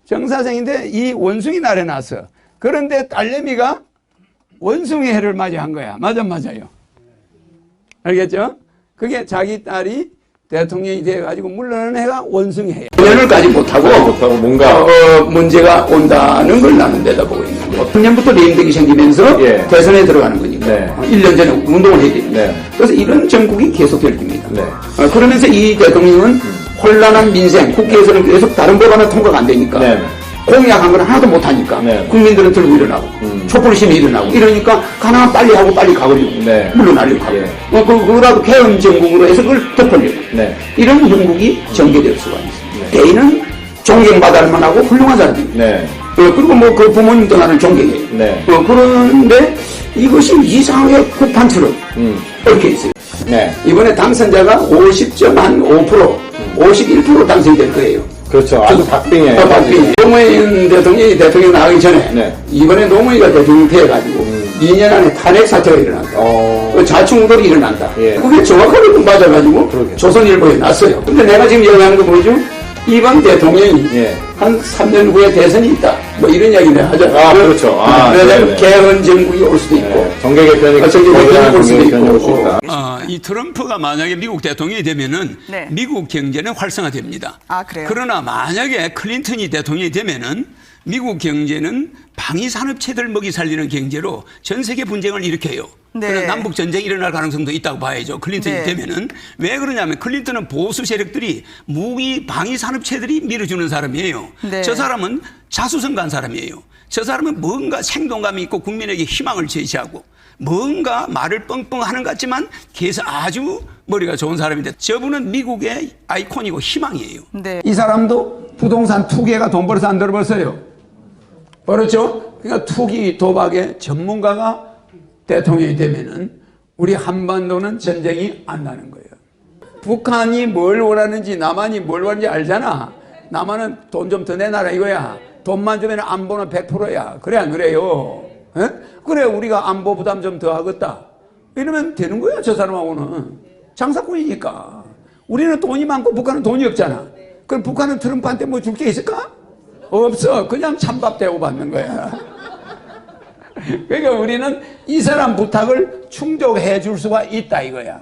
정사생인데 이 원숭이 날에 났어. 그런데 딸내미가 원숭이 해를 맞이한 거야. 맞아요. 알겠죠? 그게 자기 딸이 대통령이 돼가지고 물러나는 해가 원숭이 해야. 5년을까지 못하고 뭔가 문제가 온다는 걸 나는 내다보고 있는 거예요. 5년부터 내임덕이 생기면서 예. 대선에 들어가는 거니까. 네. 1년 전에 운동을 해야 됩니다. 네. 그래서 이런 정국이 계속 될 겁니다. 네. 그러면서 이 대통령은 혼란한 민생, 국회에서는 계속 다른 법안은 통과가 안 되니까. 네. 공약한 건 하나도 못하니까. 네. 국민들은 들고 일어나고. 촛불심이 일어나고. 이러니까 가능한 빨리 하고 빨리 가버리고. 네. 물러나려고 하고. 예. 그거라도 개헌 정국으로 해서 그걸 덮으려고. 네. 이런 형국이 전개될 수가 있습니다. 개인은 존경받을 만하고 훌륭한 사람입니다. 네. 그리고 뭐 그 부모님도 나는 존경해요. 네. 그런데 이것이 이상하게 구판처럼 얽혀 있어요. 네. 이번에 당선자가 50.5%, 51% 당선될 거예요. 그렇죠. 아주 박빙이에요. 박빙. 노무현 대통령이 대통령 나가기 전에 네. 이번에 노무현이가 대통령 돼가지고 2년 안에 탄핵 사태가 일어난다. 자충우돌이 일어난다. 예. 그게 정확하게 좀 맞아가지고 그러게요. 조선일보에 났어요. 근데 내가 지금 얘기하는 거 뭐죠? 이번 대통령이 예. 한 3년 후에 대선이 있다. 뭐 이런 이야기를 하잖아. 그렇죠. 그래서 네네. 개헌 정국이 올 수도 있고. 네. 정계 개편이 정계 개편이 올 수도 올 수 있고. 있다. 이 트럼프가 만약에 미국 대통령이 되면은 네. 미국 경제는 활성화됩니다. 아, 그래요? 그러나 만약에 클린턴이 대통령이 되면은 미국 경제는 방위 산업체들 먹이 살리는 경제로 전 세계 분쟁을 일으켜요. 네. 그래서 남북 전쟁이 일어날 가능성도 있다고 봐야죠. 클린턴이 네. 되면은. 왜 그러냐면 클린턴은 보수 세력들이 무기 방위 산업체들이 밀어주는 사람이에요. 네. 저 사람은 자수성가한 사람이에요. 저 사람은 뭔가 생동감이 있고 국민에게 희망을 제시하고 뭔가 말을 뻥뻥 하는 것 같지만 계속 아주 머리가 좋은 사람인데 저분은 미국의 아이콘이고 희망이에요. 네. 이 사람도 부동산 투기가 돈 벌어서 안 벌었어요. 그렇죠? 그러니까 투기 도박의 전문가가 대통령이 되면은 우리 한반도는 전쟁이 안 나는 거예요. 북한이 뭘 원하는지 남한이 뭘 원하는지 알잖아. 남한은 돈 좀 더 내놔라 이거야. 돈만 주면 안보는 100%야. 그래 안 그래요? 에? 그래 우리가 안보 부담 좀 더 하겠다. 이러면 되는 거야 저 사람하고는. 장사꾼이니까. 우리는 돈이 많고 북한은 돈이 없잖아. 그럼 북한은 트럼프한테 뭐 줄 게 있을까? 없어. 그냥 찬밥 대우받는 거야. 그러니까 우리는 이 사람 부탁을 충족해 줄 수가 있다 이거야.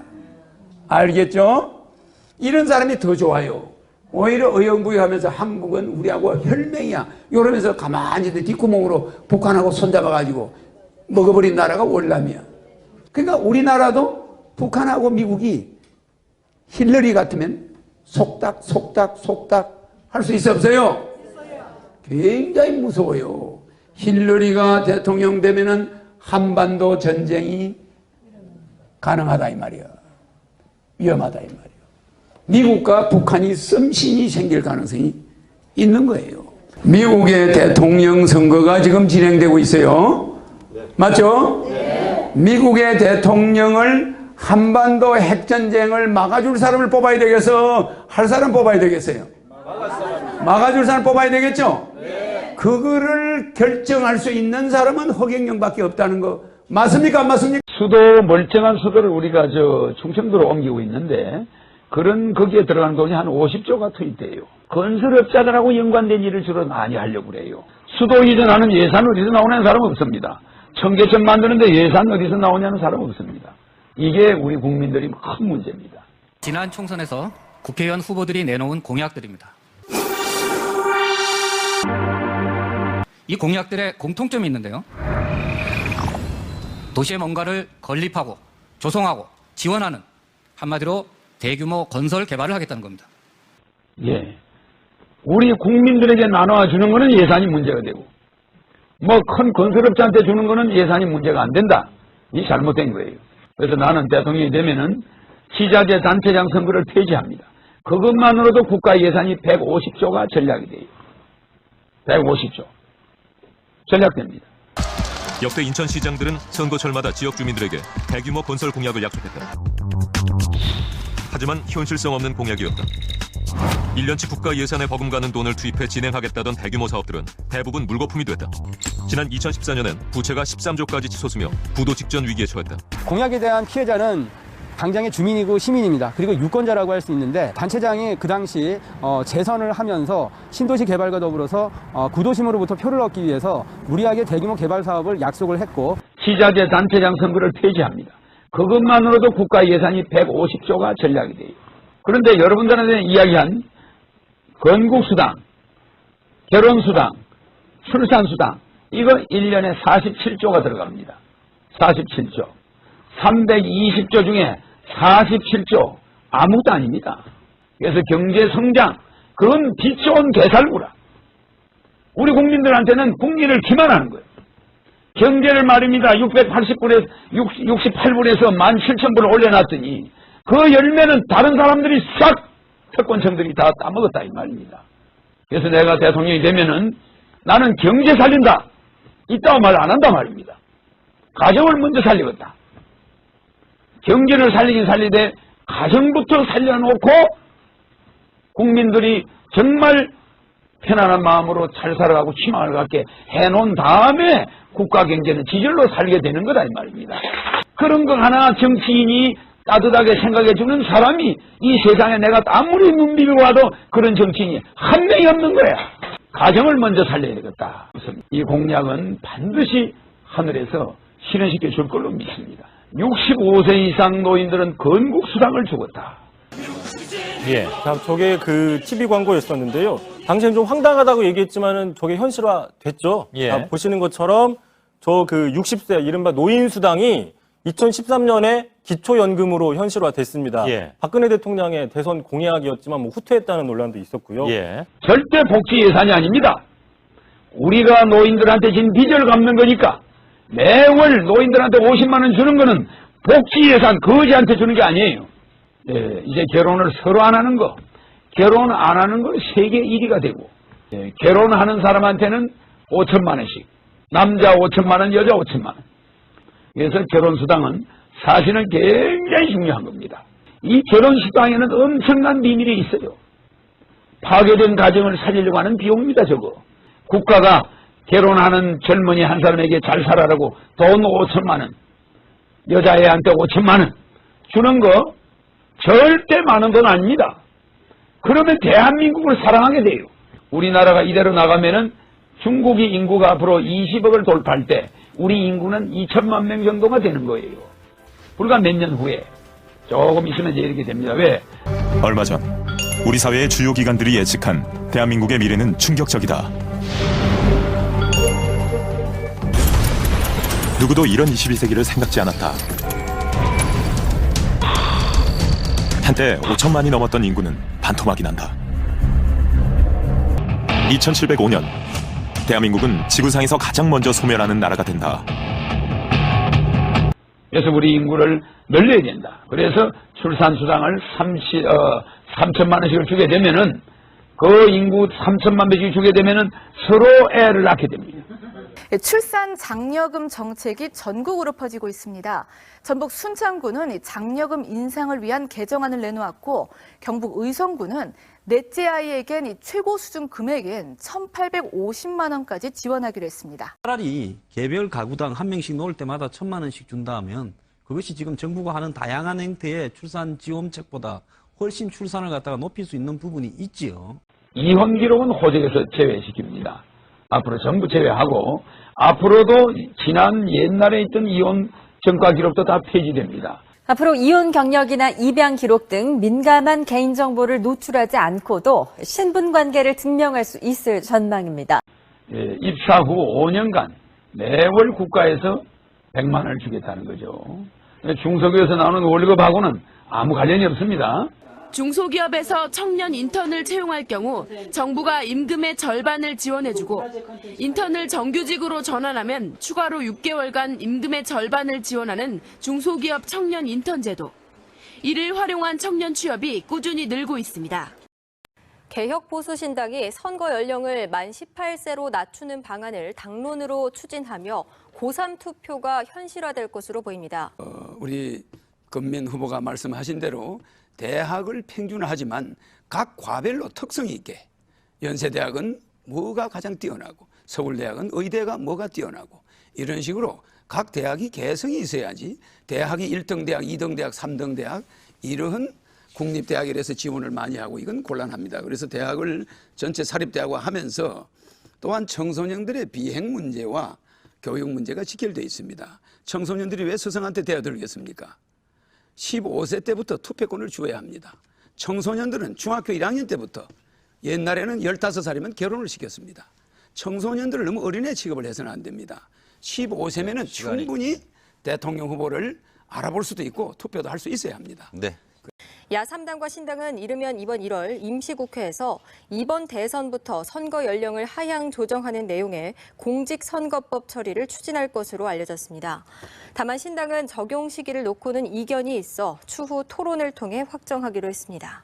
알겠죠? 이런 사람이 더 좋아요. 오히려 의형부여하면서 한국은 우리하고 혈맹이야. 이러면서 가만히 뒷구멍으로 북한하고 손잡아가지고 먹어버린 나라가 월남이야. 그러니까 우리나라도 북한하고 미국이 힐러리 같으면 속닥 할 수 있어 없어요? 굉장히 무서워요. 힐러리가 대통령 되면은 한반도 전쟁이 가능하다 이 말이야. 위험하다 이 말이야. 미국과 북한이 썸씽이 생길 가능성이 있는 거예요. 미국의 대통령 선거가 지금 진행되고 있어요. 맞죠? 미국의 대통령을 한반도 핵전쟁을 막아줄 사람을 뽑아야 되겠어? 할 사람 뽑아야 되겠어요? 막아줄 사람 뽑아야 되겠죠? 그거를 결정할 수 있는 사람은 허경영밖에 없다는 거 맞습니까? 안 맞습니까? 수도 멀쩡한 수도를 우리가 충청도로 옮기고 있는데 그런 거기에 들어가는 돈이 한 50조가 투입돼요. 건설업자들하고 연관된 일을 주로 많이 하려고 그래요. 수도 이전하는 예산 어디서 나오냐는 사람 없습니다. 청계천 만드는데 예산 어디서 나오냐는 사람 없습니다. 이게 우리 국민들이 큰 문제입니다. 지난 총선에서 국회의원 후보들이 내놓은 공약들입니다. 이 공약들의 공통점이 있는데요. 도시에 뭔가를 건립하고 조성하고 지원하는 한마디로 대규모 건설 개발을 하겠다는 겁니다. 예. 우리 국민들에게 나눠주는 거는 예산이 문제가 되고 뭐 큰 건설업자한테 주는 거는 예산이 문제가 안 된다. 이 잘못된 거예요. 그래서 나는 대통령이 되면은 시자재 단체장 선거를 폐지합니다. 그것만으로도 국가 예산이 150조가 전략이 돼요. 150조. 전략됩니다. 역대 인천시장들은 선거철마다 지역 주민들에게 대규모 건설 공약을 약속했다. 하지만 현실성 없는 공약이었다. 1년치 국가 예산에 버금가는 돈을 투입해 진행하겠다던 대규모 사업들은 대부분 물거품이 됐다. 지난 2014년엔 부채가 13조까지 치솟으며 부도 직전 위기에 처했다. 공약에 대한 피해자는 당장의 주민이고 시민입니다. 그리고 유권자라고 할 수 있는데 단체장이 그 당시 재선을 하면서 신도시 개발과 더불어서 구도심으로부터 표를 얻기 위해서 무리하게 대규모 개발 사업을 약속을 했고 시자재 단체장 선거를 폐지합니다. 그것만으로도 국가 예산이 150조가 전략이 돼요. 그런데 여러분들한테 이야기한 건국수당, 결혼수당, 출산수당 이거 1년에 47조가 들어갑니다. 47조. 320조 중에 47조 아무것도 아닙니다. 그래서 경제성장 그건 빚 좋은 개살구라. 우리 국민들한테는 국리를 기만하는 거예요. 경제를 말입니다. 680불에서 68불에서 17,000불을 올려놨더니 그 열매는 다른 사람들이 싹 특권층들이 다 따먹었다 이 말입니다. 그래서 내가 대통령이 되면은 나는 경제 살린다. 이따가 말 안 한단 말입니다. 가정을 먼저 살리겠다. 경제를 살리긴 살리되 가정부터 살려놓고 국민들이 정말 편안한 마음으로 잘 살아가고 희망을 갖게 해놓은 다음에 국가 경제는 지절로 살게 되는 거다 이 말입니다. 그런 거 하나 정치인이 따뜻하게 생각해주는 사람이 이 세상에 내가 아무리 눈 비비고 와도 그런 정치인이 한 명이 없는 거야. 가정을 먼저 살려야 되겠다. 이 공약은 반드시 하늘에서 실현시켜 줄 걸로 믿습니다. 65세 이상 노인들은 건국수당을 주겠다. 예. 자, 저게 그 TV 광고였었는데요. 당시엔 좀 황당하다고 얘기했지만은 저게 현실화 됐죠. 예. 자, 보시는 것처럼 저 그 60세 이른바 노인수당이 2013년에 기초연금으로 현실화 됐습니다. 예. 박근혜 대통령의 대선 공약이었지만 뭐 후퇴했다는 논란도 있었고요. 예. 절대 복지 예산이 아닙니다. 우리가 노인들한테 진 빚을 갚는 거니까 매월 노인들한테 50만 원 주는 거는 복지 예산 거지한테 주는 게 아니에요. 예, 이제 결혼을 서로 안 하는 거, 결혼 안 하는 거 세계 1위가 되고, 예, 결혼하는 사람한테는 5천만 원씩, 남자 5천만 원, 여자 5천만 원. 그래서 결혼수당은 사실은 굉장히 중요한 겁니다. 이 결혼수당에는 엄청난 비밀이 있어요. 파괴된 가정을 살리려고 하는 비용입니다, 저거. 국가가 결혼하는 젊은이 한 사람에게 잘 살아라고 돈 5천만 원, 여자애한테 5천만 원 주는 거 절대 많은 돈 아닙니다. 그러면 대한민국을 사랑하게 돼요. 우리나라가 이대로 나가면은 중국이 인구가 앞으로 20억을 돌파할 때 우리 인구는 2천만 명 정도가 되는 거예요. 불과 몇 년 후에 조금 있으면 이제 이렇게 됩니다. 왜? 얼마 전 우리 사회의 주요 기관들이 예측한 대한민국의 미래는 충격적이다. 누구도 이런 21세기를 생각지 않았다. 한때 5천만이 넘었던 인구는 반토막이 난다. 2705년 대한민국은 지구상에서 가장 먼저 소멸하는 나라가 된다. 그래서 우리 인구를 늘려야 된다. 그래서 출산수당을 3천만 원씩을 주게 되면은 그 인구 3천만 명씩 주게 되면은 서로 애를 낳게 됩니다. 출산 장려금 정책이 전국으로 퍼지고 있습니다. 전북 순창구는 장려금 인상을 위한 개정안을 내놓았고 경북 의성구는 넷째 아이에겐 최고 수준 금액인 1,850만 원까지 지원하기로 했습니다. 차라리 개별 가구당 한 명씩 놓을 때마다 1,000만 원씩 준다면 그것이 지금 정부가 하는 다양한 형태의 출산 지원책보다 훨씬 출산을 갖다가 높일 수 있는 부분이 있지요. 이혼 기록은 호적에서 제외시킵니다. 앞으로 전부 제외하고 앞으로도 지난 옛날에 있던 이혼 전과 기록도 다 폐지됩니다. 앞으로 이혼 경력이나 입양 기록 등 민감한 개인정보를 노출하지 않고도 신분관계를 증명할 수 있을 전망입니다. 예, 입사 후 5년간 매월 국가에서 100만 원을 주겠다는 거죠. 중소기업에서 나오는 월급하고는 아무 관련이 없습니다. 중소기업에서 청년 인턴을 채용할 경우 정부가 임금의 절반을 지원해주고 인턴을 정규직으로 전환하면 추가로 6개월간 임금의 절반을 지원하는 중소기업 청년 인턴 제도. 이를 활용한 청년 취업이 꾸준히 늘고 있습니다. 개혁보수신당이 선거 연령을 만 18세로 낮추는 방안을 당론으로 추진하며 고3 투표가 현실화될 것으로 보입니다. 우리 금민 후보가 말씀하신 대로 대학을 평준화하지만 각 과별로 특성이 있게 연세대학은 뭐가 가장 뛰어나고 서울대학은 의대가 뭐가 뛰어나고 이런 식으로 각 대학이 개성이 있어야지 대학이 1등 대학, 2등 대학, 3등 대학 이런 국립대학이라서 지원을 많이 하고 이건 곤란합니다. 그래서 대학을 전체 사립대학화 하면서 또한 청소년들의 비행 문제와 교육 문제가 직결되어 있습니다. 청소년들이 왜 스승한테 대어들겠습니까? 15세 때부터 투표권을 주어야 합니다. 청소년들은 중학교 1학년 때부터 옛날에는 15살이면 결혼을 시켰습니다. 청소년들을 너무 어린애 취급을 해서는 안 됩니다. 15세면은 충분히 대통령 후보를 알아볼 수도 있고 투표도 할 수 있어야 합니다. 네. 야3당과 신당은 이르면 이번 1월 임시국회에서 이번 대선부터 선거 연령을 하향 조정하는 내용의 공직선거법 처리를 추진할 것으로 알려졌습니다. 다만 신당은 적용 시기를 놓고는 이견이 있어 추후 토론을 통해 확정하기로 했습니다.